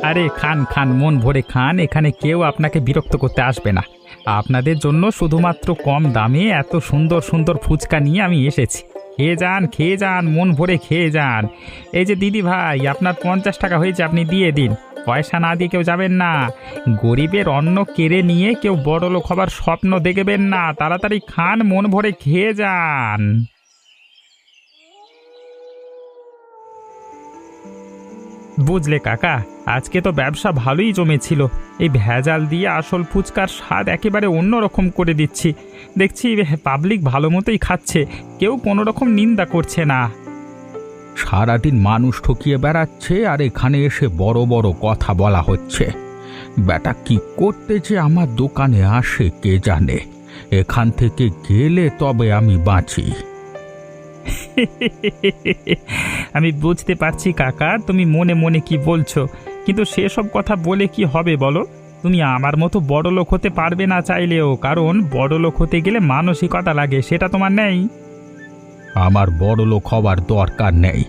আরে খান খান, মন ভরে খান, এখানে কেউ আপনাকে বিরক্ত করতে আসবে না। আপনাদের জন্য শুধুমাত্র কম দামে এত সুন্দর সুন্দর ফুচকা নিয়ে আমি এসেছি। খেয়ে যান, মন ভরে খেয়ে যান। এই যে দিদি ভাই, আপনার 50 টাকা হয়েছে, আপনি দিয়ে দিন। পয়সা না দিয়ে কেউ যাবেন না। গরিবের অন্ন কেড়ে নিয়ে কেউ বড়লোক হবার স্বপ্ন দেখবেন না। তাড়াতাড়ি খান, মন ভরে খেয়ে যান। বুঝলে কাকা, আজকে তো ব্যবসা ভালোই জমেছিল। এই ভেজাল দিয়ে আসল ফুচকার স্বাদ একেবারে অন্যরকম করে দিচ্ছি। দেখছি পাবলিক ভালো মতোই খাচ্ছে, কেউ কোনো রকম নিন্দা করছে না। সারাদিন মানুষ ঠকিয়ে বেড়াচ্ছে আর এখানে এসে বড় বড় কথা বলা হচ্ছে। বেটা কি করতে যে আমার দোকানে আসে কে জানে। এখান থেকে গেলে তবে আমি বাঁচি। আমি বুঝতে পারছি কাকা, তুমি মনে মনে কি বলছো, কিন্তু সেসব কথা বলে কি হবে বলো? তুমি আমার মতো বড় লোক হতে পারবে না চাইলেও, কারণ বড় লোক হতে গেলে মানসিকতা লাগে, সেটা তোমার নেই। আমার বড় লোক হবার দরকার নেই।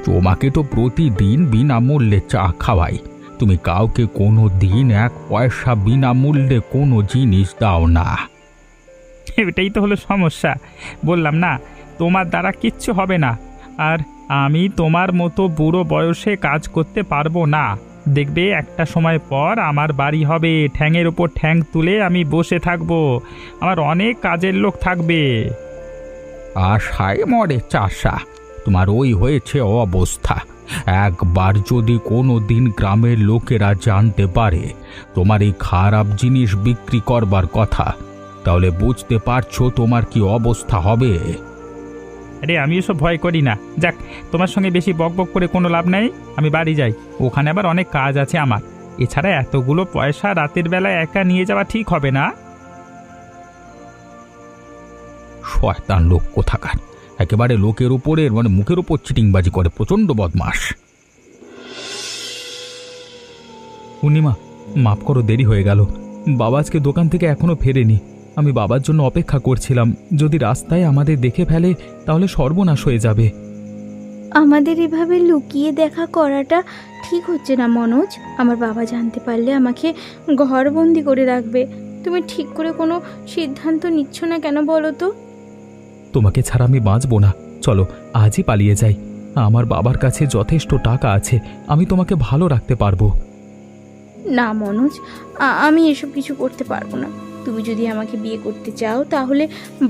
তোমাকে তো প্রতিদিন বিনামূল্যে চা খাওয়াই। তুমি কাউকে কোনো দিন 1 পয়সা বিনামূল্যে কোনো জিনিস দাও না। এটাই তো হলো সমস্যা। বললাম না, তোমার দ্বারা কিচ্ছু হবে না। আর আমি তোমার মতো বুড়ো বয়সে কাজ করতে পারবো না। দেখবে একটা সময় পর আমার বাড়ি হবে, ঠ্যাঙের ওপর ঠ্যাং তুলে আমি বসে থাকবো। আমার অনেক কাজের লোক থাকবে। আশায় মরে চাষা। তোমার ওই হয়েছে অবস্থা। একবার যদি কোনো দিন গ্রামের লোকেরা জানতে পারে তোমার এই খারাপ জিনিস বিক্রি করবার কথা, তাহলে বুঝতে পারছো তোমার কি অবস্থা হবে। আরে আমি এসব ভয় করি না। যাক, তোমার সঙ্গে বেশি বকবক করে কোনো লাভ নেই। আমি বাড়ি যাই, ওখানে আবার অনেক কাজ আছে আমার। এছাড়া এতগুলো পয়সা রাতের বেলায় একা নিয়ে যাওয়া ঠিক হবে না। শয়তান লোক কোথাকার, একেবারে লোকের উপরে মুখের উপর চিটিংবাজি করে, প্রচণ্ড বদমাস। পূর্ণিমা, মাফ করো, দেরি হয়ে গেল। বাবা আজকে দোকান থেকে এখনো ফেরেনি। আমি বাবার জন্য অপেক্ষা করছিলাম। যদি রাস্তায় আমাদের দেখে ফেলে তাহলে সর্বনাশ হয়ে যাবে। আমাদের এভাবে লুকিয়ে দেখা করাটা ঠিক হচ্ছে না মনোজ। আমার বাবা জানতে পারলে আমাকে ঘরবন্দি করে রাখবে। তুমি ঠিক করে কোনো সিদ্ধান্ত নিচ্ছ না কেন বলো তো? তোমাকে ছাড়া আমি বাঁচব না। চলো আজই পালিয়ে যাই। আমার বাবার কাছে যথেষ্ট টাকা আছে, আমি তোমাকে ভালো রাখতে পারবো। না মনোজ, আমি এসব কিছু করতে পারবো না। তুমি যদি আমাকে বিয়ে করতে চাও তাহলে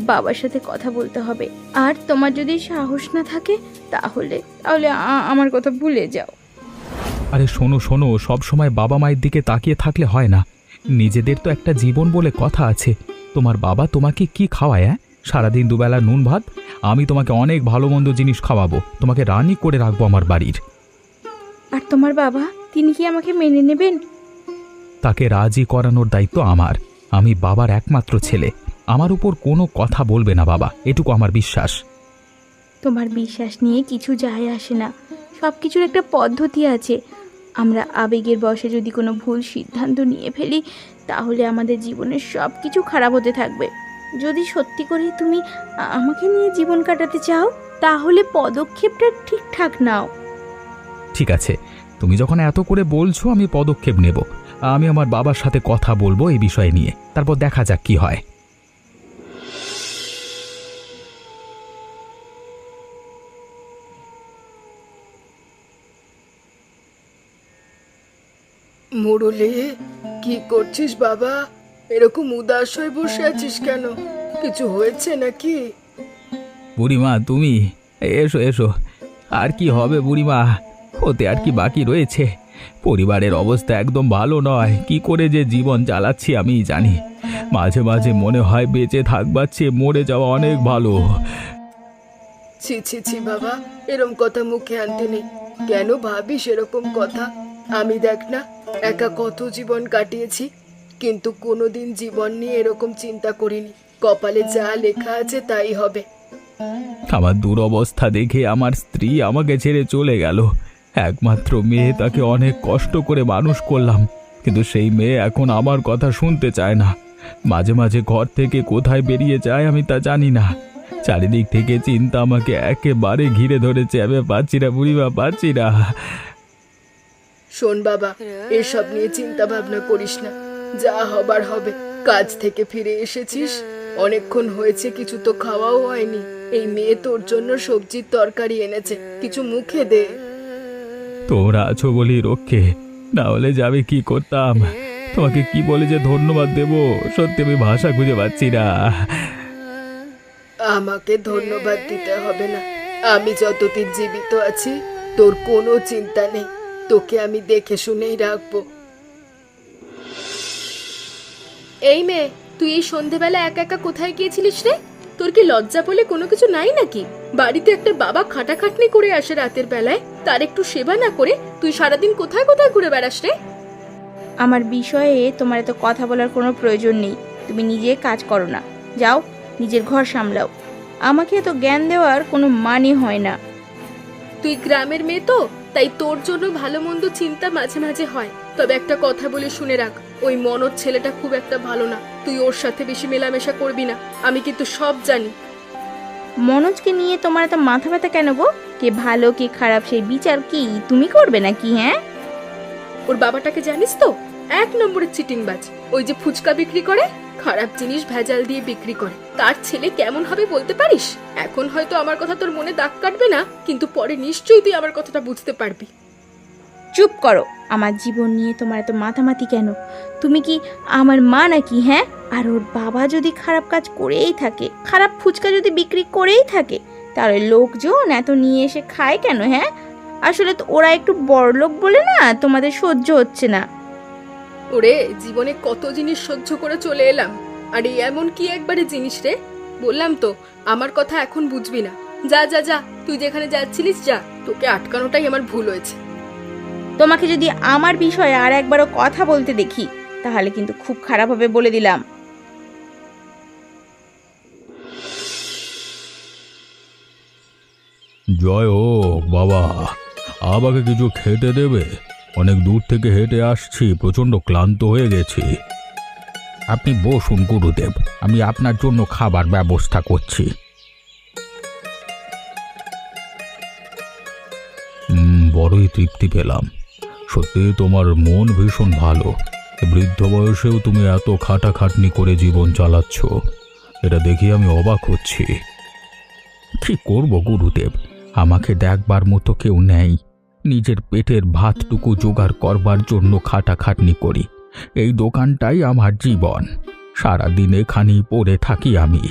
বাবার সাথে কথা বলতে হবে। আর তোমার যদি সাহস না থাকে তাহলে তাহলে আমার কথা ভুলে যাও। আরে শোনো শোনো, সব সময় বাবা মায়ের দিকে তাকিয়ে থাকলে হয় না। নিজেদের তো একটা জীবন বলে কথা আছে। তোমার বাবা তোমাকে কি খাওয়ায়? সারাদিন দুবেলা নুন ভাত। আমি তোমাকে অনেক ভালো মন্দ জিনিস খাওয়াবো, তোমাকে রানী করে রাখবো আমার বাড়ির। আর তোমার বাবা, তিনি কি আমাকে মেনে নেবেন? তাকে রাজি করানোর দায়িত্ব আমার। আমি বাবার একমাত্র ছেলে, আমার উপর কোনো কথা বলবে না বাবা, এটুকু আমার বিশ্বাস। তোমার বিশ্বাস নিয়ে কিছু যায় আসে না। সব কিছুর একটা পদ্ধতি আছে। আমরা আবেগের বশে যদি কোনো ভুল সিদ্ধান্ত নিয়ে ফেলি তাহলে আমাদের জীবনের সব কিছু খারাপ হতে থাকবে। যদি সত্যি করে তুমি আমাকে নিয়ে জীবন কাটাতে চাও তাহলে পদক্ষেপটা ঠিকঠাক নাও। ঠিক আছে, তুমি যখন এত করে বলছো আমি পদক্ষেপ নেব। আমি আমার বাবার সাথে কথা বলবো এই বিষয় নিয়ে, তারপর দেখা যাক কি হয়। মুরলি, কি করছিস বাবা? এরকম উদাস হয়ে বসে আছিস কেন? কিছু হয়েছে নাকি? বুড়িমা তুমি, এসো এসো। আর কি হবে বুড়িমা, হতে আর কি বাকি রয়েছে? পরিবারের অবস্থা একদম ভালো নয়। কি করে যে জীবন চালাচ্ছি আমি জানি। মাঝে মাঝে মনে হয় বেঁচে থাকবার চেয়ে মরে যাওয়া অনেক ভালো। ছি ছি ছি বাবা, এরকম কথা মুখে আনতে নেই। কেন ভাবিস এরকম কথা? আমি দেখ না, একা কত জীবন কাটিয়েছি, কিন্তু কোনোদিন জীবন নিয়ে এরকম চিন্তা করিনি। কপালে যা লেখা আছে তাই হবে। আমার দুরবস্থা দেখে আমার স্ত্রী আমাকে ছেড়ে চলে গেল। একমাত্র মেয়ে, তাকে অনেক কষ্ট করে মানুষ করলাম, কিন্তু সেই মেয়ে এখন আমার কথা শুনতে চায় না। মাঝে মাঝে ঘর থেকে কোথায় বেরিয়ে যায় আমি তা জানি না। চারিদিক থেকে চিন্তা আমাকে একেবারে ঘিরে ধরেছে। আমি পাচ্ছি না বুড়িমা, পাচ্ছি না। শোন বাবা, এসব নিয়ে চিন্তা ভাবনা করিস না, যা হবার হবে। কাজ থেকে ফিরে এসেছিস, অনেকক্ষণ হয়েছে, কিছু তো খাওয়াও হয়নি। এই মেয়ে তোর জন্য সবজির তরকারি এনেছে, কিছু মুখে দে। তোমরা আছো বলি রক্ষে, না হলে যাবে কি করতাম। তোমাকে কি বলে যে ধন্যবাদ দেব, সত্যি আমি ভাষা খুঁজে পাচ্ছি না। আমাকে ধন্যবাদ দিতে হবে না, আমি যতদিন জীবিত আছি তোর কোনো চিন্তা নেই, তোকে আমি দেখে শুনেই রাখবো। এই মেয়ে, তুই এই সন্ধেবেলা একা একা কোথায় গিয়েছিলিস রে? তোর কি লজ্জা বলে কোনো কিছু নাই নাকি? বাড়িতে একটা বাবা খাটাখাটনি করে আসে রাতের বেলায়, তার একটু সেবা না করে তুই সারাদিন কোথায় কোথায় ঘুরে বেড়াস রে? আমার বিষয়ে তোমার এত কথা বলার কোনো প্রয়োজন নেই। তুমি নিজে কাজ করো না, যাও নিজের ঘর সামলাও। আমাকে এত জ্ঞান দেওয়ার কোনো মানে হয় না। তুই গ্রামের মেয়ে তো, তাই তোর জন্য ভালো মন্দ চিন্তা মাঝে মাঝে হয়। তবে একটা কথা বলে শুনে রাখ, ওই মনোজ ছেলেটা খুব একটা ভালো না, তুই ওর সাথে বেশি মেলামেশা করবি না। আমি কিন্তু সব জানি। মনোজকে নিয়ে তোমার এত মাথা ব্যথা কেন গো? কে ভালো কে খারাপ সেই বিচার কি তুমি করবে নাকি? হ্যাঁ, ওর বাবাটাকে জানিস তো? 1 নম্বরের চিটিংবাজ। ওই যে ফুচকা বিক্রি করে, খারাপ জিনিস ভেজাল দিয়ে বিক্রি করে। তার ছেলে কেমন হবে বলতে পারিস? এখন হয়তো আমার কথা তোর মনে দাগ কাটবে না, কিন্তু পরে নিশ্চয়ই তুই আমার কথাটা বুঝতে পারবি। চুপ করো। আমার জীবন নিয়ে তোমার এত মাথামাতি কেন? তুমি কি আমার মা নাকি? হ্যাঁ, আর ওর বাবা যদি খারাপ কাজ করেই থাকে, খারাপ ফুচকা যদি বিক্রি করেই থাকে, তাহলে লোকজন এত নিয়ে এসে খায় কেন? হ্যাঁ, আসলে তো ওরা একটু বড়লোক বলে না তোমাদের সহ্য হচ্ছে না। ওরে, জীবনে কত জিনিস সহ্য করে চলে এলাম, আর এই এমন কি একবারে জিনিস রে? বললাম তো, আমার কথা এখন বুঝবি না। যা যা যা, তুই যেখানে যাচ্ছিলিস যা, তোকে আটকানোটাই আমার ভুল হয়েছে। তোমাকে যদি আমার বিষয়ে আর একবারও কথা বলতে দেখি, তাহলে কিন্তু খুব খারাপ হবে বলে দিলাম। জয় হোক বাবা, আমাকে কিছু খেতে দেবে? অনেক দূর থেকে হেঁটে আসছি, প্রচণ্ড ক্লান্ত হয়ে গেছি। আপনি বসুন গুরুদেব, আমি আপনার জন্য খাবার ব্যবস্থা করছি। বড়ই তৃপ্তি পেলাম। সত্যি তোমার মন ভীষণ ভালো। বৃদ্ধ বয়সেও তুমি এত খাটাখাটনি করে জীবন চালাচ্ছ, এটা দেখে আমি অবাক হচ্ছি। কি করব গুরুদেব, আমাকে দেখবার মতো কেউ নেই। নিজের পেটের ভাতটুকু জোগাড় করবার জন্য খাটাখাটনি করি। এই দোকানটাই আমার জীবন, সারাদিন এখানেই পড়ে থাকি আমি।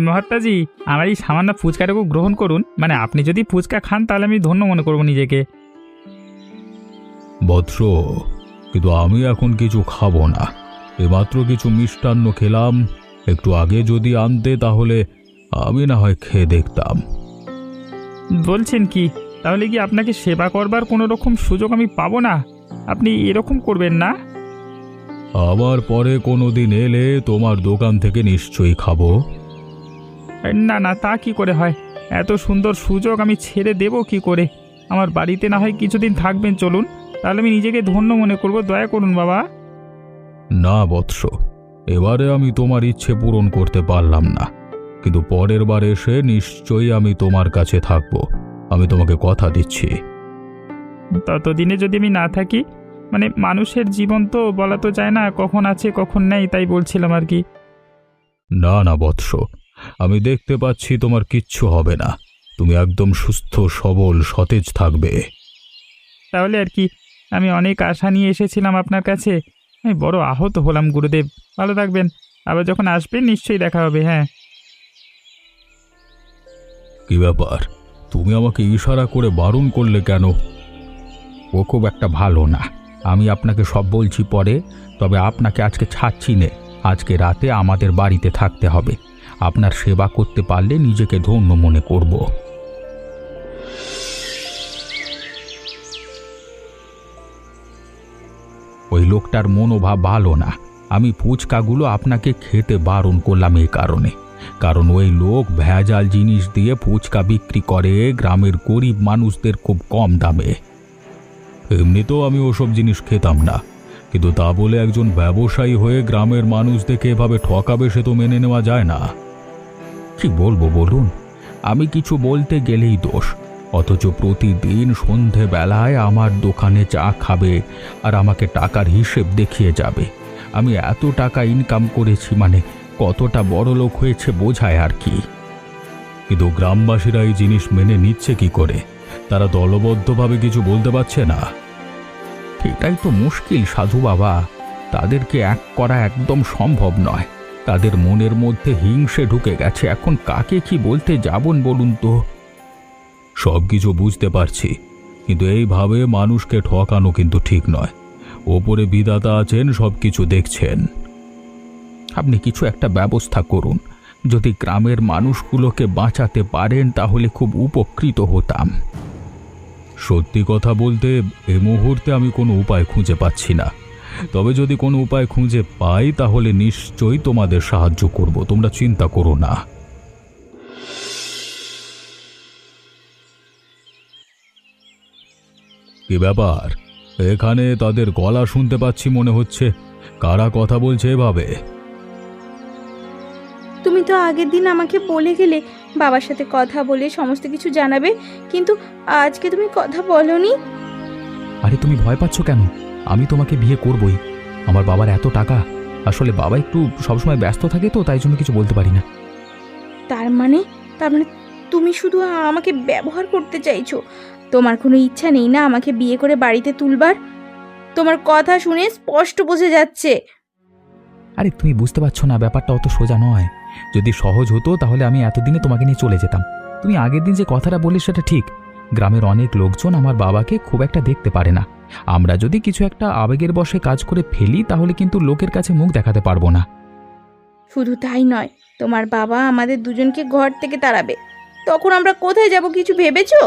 মহাত্মাজি, আমার এই সামান্য ফুচকাটাকে গ্রহণ করুন। মানে আপনি যদি ফুচকা খান তাহলে আমি ধন্য মনে করব নিজেকে। বৎস, কিন্তু আমি এখন কিছু খাবো না। এমাত্র কিছু মিষ্টান্ন খেলাম, একটু আগে যদি আনতে তাহলে আমি না হয় খেয়ে দেখতাম। বলছেন কি? তাহলে কি আপনাকে সেবা করবার কোনো রকম সুযোগ আমি পাবো না? আপনি এরকম করবেন না। আবার পরে কোনো দিন এলে তোমার দোকান থেকে নিশ্চয়ই খাবো। না না, তা কি করে হয়? এত সুন্দর সুযোগ আমি ছেড়ে দেব কি করে? আমার বাড়িতে না হয় কিছুদিন থাকবেন, চলুন, তাহলে আমি নিজেকে ধন্য মনে করব। দয়া করুন বাবা। না বৎস, এবারে আমি তোমার ইচ্ছে পূরণ করতে পারলাম না, কিন্তু পরের বার এসে নিশ্চয়ই আমি তোমার কাছে থাকবো, আমি তোমাকে কথা দিচ্ছি। ততদিনে যদি আমি না থাকি, মানে মানুষের জীবন তো বলা তো যায় না, কখন আছে কখন নেই, তাই বলছিলাম আর কি। না না বৎস, আমি দেখতে পাচ্ছি তোমার কিচ্ছু হবে না, তুমি একদম সুস্থ সবল সতেজ থাকবে। তাহলে আর কি, আমি অনেক আশা নিয়ে এসেছিলাম আপনার কাছে, আমি বড় আহত হলাম গুরুদেব। ভালো থাকবেন, আবার যখন আসবেন নিশ্চয়ই দেখা হবে। হ্যাঁ। কি ব্যাপার, তুমি আমাকে ইশারা করে বারণ করলে কেন? ও খুব একটা ভালো না, আমি আপনাকে সব বলছি পরে। তবে আপনাকে আজকে ছাড়ছি নে, আজকে রাতে আমাদের বাড়িতে থাকতে হবে। আপনার সেবা করতে পারলে নিজেকে ধন্য মনে করব। ওই লোকটার মনোভাব ভালো না। আমি ফুচকাগুলো আপনাকে খেতে বারণ করলাম এই কারণে, কারণ ওই লোক ভেজাল জিনিস দিয়ে ফুচকা বিক্রি করে গ্রামের গরিব মানুষদের খুব কম দামে। এমনিতেও আমি ওসব জিনিস খেতাম না, কিন্তু তা বলে একজন ব্যবসায়ী হয়ে গ্রামের মানুষদেরকে এভাবে ঠকাবে সে তো মেনে নেওয়া যায় না। কি বলবো বলুন, আমি কিছু বলতে গেলেই দোষ। অথচ প্রতিদিন সন্ধেবেলায় আমার দোকানে চা খাবে আর আমাকে টাকার হিসেব দেখিয়ে যাবে। আমি এত টাকা ইনকাম করেছি মানে কতটা বড় লোক হয়েছে বোঝায় আর কি। কিন্তু গ্রামবাসীরা এই জিনিস মেনে নিচ্ছে কি করে? তারা দলবদ্ধভাবে কিছু বলতে পারছে না। এটাই তো মুশকিল সাধু বাবা, তাদেরকে এক করা একদম সম্ভব নয়। তাদের মনের মধ্যে হিংসে ঢুকে গেছে। এখন কাকে কি বলতে যাবন বলুন তো? সব কিছু বুঝতে পারছি, কিন্তু এইভাবে মানুষকে ঠকানো কিন্তু ঠিক নয়। ওপরে বিধাতা আছেন, সব কিছু দেখছেন। আপনি কিছু একটা ব্যবস্থা করুন। যদি গ্রামের মানুষগুলোকে বাঁচাতে পারেন তাহলে খুব উপকৃত হতাম। সত্যি কথা বলতে এই মুহূর্তে আমি কোনো উপায় খুঁজে পাচ্ছি না, তবে যদি কোনো উপায় খুঁজে পাই তাহলে নিশ্চয়ই তোমাদের সাহায্য করব, তোমরা চিন্তা করো না। কি ব্যাপার? এখানে তাদের গলা শুনতে পাচ্ছি মনে হচ্ছে। কারা কথা বলছে এভাবে? তুমি তো আগের দিন আমাকে বলে গেলে বাবার সাথে কথা বলে সমস্ত কিছু জানাবে, কিন্তু আজকে তুমি কথা বলোনি। আরে তুমি ভয় পাচ্ছ কেন? আমি তোমাকে বিয়ে করবই। আমার বাবার এত টাকা, আসলে বাবা একটু সবসময় ব্যস্ত থাকে তো তাই জন্য কিছু বলতে পারি না। তার মানে তুমি শুধু আমাকে ব্যবহার করতে চাইছো? তোমার কোনো ইচ্ছা নেই না আমাকে বিয়ে করে বাড়িতে তুলবার? তোমার কথা শুনে স্পষ্ট বোঝা যাচ্ছে। আরে তুমি বুঝতে পারছো না, ব্যাপারটা অত সোজা নয়। যদি সহজ হতো তাহলে আমি এতদিনে তোমাকে নিয়ে চলে যেতাম। তুমি আগের দিন যে কথাটা বললে সেটা ঠিক। গ্রামের অনেক লোকজন আমার বাবাকে খুব একটা দেখতে পারে না। আমরা যদি কিছু একটা আবেগের বশে কাজ করে ফেলি তাহলে কিন্তু লোকের কাছে মুখ দেখাতে পারবো না। শুধু তাই নয়, তোমার বাবা আমাদের দুজনকে ঘর থেকে তাড়াবে। তখন আমরা কোথায় যাব কিছু ভেবেছো?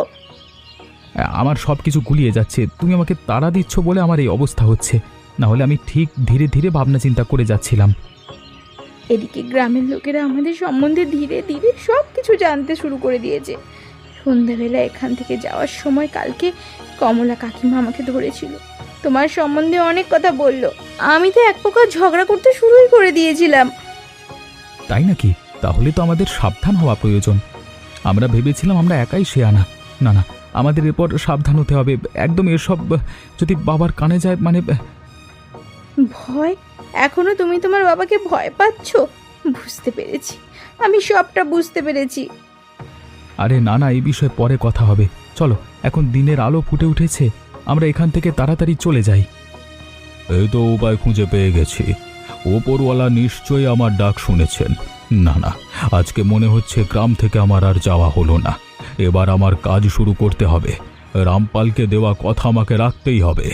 আমার সব কিছু গুলিয়ে যাচ্ছে। তুমি আমাকে তাড়া দিচ্ছ বলে আমার এই অবস্থা হচ্ছে, না হলে আমি ঠিক ধীরে ধীরে ভাবনা চিন্তা করে যাচ্ছিলাম। এদিকে গ্রামের লোকেরা আমাদের সম্বন্ধে ধীরে ধীরে সব কিছু জানতে শুরু করে দিয়েছে। সন্ধ্যাবেলা এখান থেকে যাওয়ার সময় কালকে কমলা কাকিমা আমাকে ধরেছিল, তোমার সম্বন্ধে অনেক কথা বলল। আমি তো এক প্রকার ঝগড়া করতে শুরুই করে দিয়েছিলাম। তাই নাকি? তাহলে তো আমাদের সাবধান হওয়া প্রয়োজন। আমরা ভেবেছিলাম আমরা একাই শেয়ানা। না না, আমাদের এরপর সাবধান হতে হবে একদম। এসব যদি বাবার কানে যায় মানে। ভয়? এখনো তুমি তোমার বাবাকে ভয় পাচ্ছ? বুঝতে পেরেছি, আমি সবটা বুঝতে পেরেছি। আরে না না, এই বিষয়ে পরে কথা হবে। চলো, এখন দিনের আলো ফুটে উঠেছে, আমরা এখান থেকে তাড়াতাড়ি চলে যাই। এই তো উপায় খুঁজে পেয়ে গেছি। ওপরওয়ালা নিশ্চয়ই আমার ডাক শুনেছেন। না না, আজকে মনে হচ্ছে গ্রাম থেকে আমার আর যাওয়া হলো না। এবার আমার কাজ শুরু করতে হবে। রামপালকে দেওয়া কথা আমাকে রাখতেই হবে।